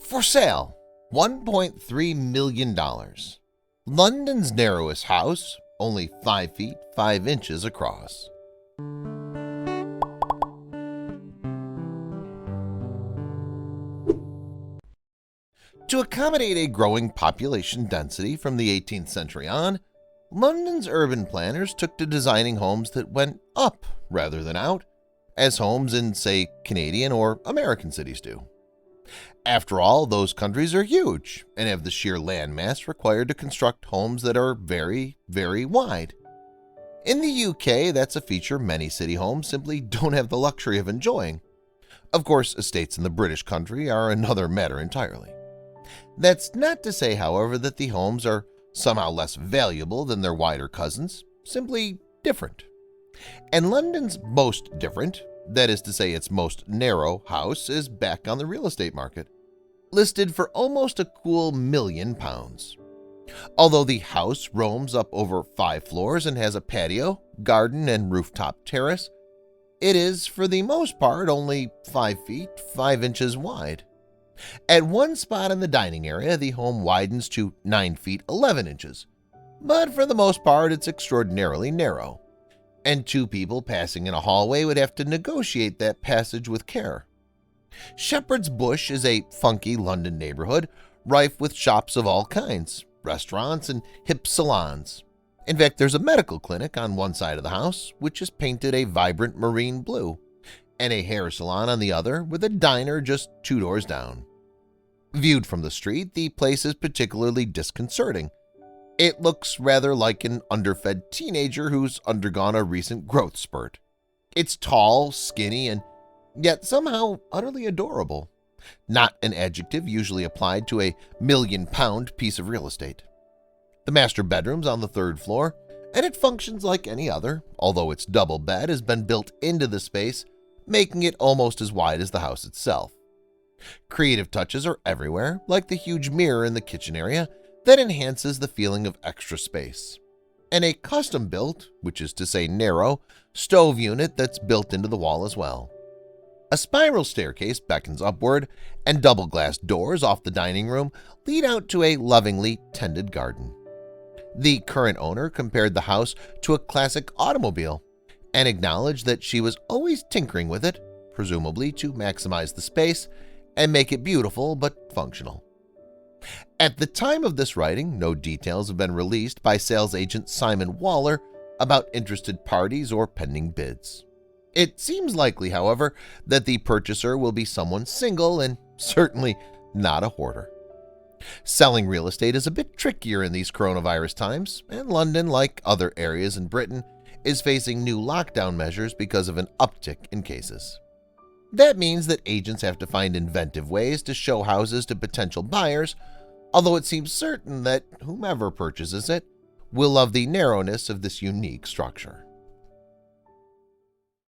For sale, $1.3 million. London's narrowest house, only 5 feet 5 inches across. To accommodate a growing population density from the 18th century on, London's urban planners took to designing homes that went up rather than out, as homes in, say, Canadian or American cities do. After all, those countries are huge and have the sheer land mass required to construct homes that are very, very wide. In the UK, that's a feature many city homes simply don't have the luxury of enjoying. Of course, estates in the British country are another matter entirely. That's not to say, however, that the homes are somehow less valuable than their wider cousins, simply different. And London's most different, that is to say its most narrow house, is back on the real estate market, listed for almost a cool £1 million. Although the house roams up over 5 floors and has a patio, garden, and rooftop terrace, it is, for the most part, only 5 feet 5 inches wide. At one spot in the dining area, the home widens to 9 feet 11 inches, but for the most part, it's extraordinarily narrow, and 2 people passing in a hallway would have to negotiate that passage with care. Shepherd's Bush is a funky London neighborhood, rife with shops of all kinds, restaurants, and hip salons. In fact, there's a medical clinic on one side of the house, which is painted a vibrant marine blue, and a hair salon on the other, with a diner just 2 doors down. Viewed from the street, the place is particularly disconcerting. It looks rather like an underfed teenager who's undergone a recent growth spurt. It's tall, skinny, and yet somehow utterly adorable. Not an adjective usually applied to a £1 million piece of real estate. The master bedroom's on the 3rd floor, and it functions like any other, although its double bed has been built into the space, making it almost as wide as the house itself. Creative touches are everywhere, like the huge mirror in the kitchen area that enhances the feeling of extra space, and a custom-built, which is to say narrow, stove unit that's built into the wall as well. A spiral staircase beckons upward, and double-glass doors off the dining room lead out to a lovingly tended garden. The current owner compared the house to a classic automobile and acknowledged that she was always tinkering with it, presumably to maximize the space and make it beautiful but functional. At the time of this writing, no details have been released by sales agent Simon Waller about interested parties or pending bids. It seems likely, however, that the purchaser will be someone single and certainly not a hoarder. Selling real estate is a bit trickier in these coronavirus times, and London, like other areas in Britain, is facing new lockdown measures because of an uptick in cases. That means that agents have to find inventive ways to show houses to potential buyers, although it seems certain that whomever purchases it will love the narrowness of this unique structure.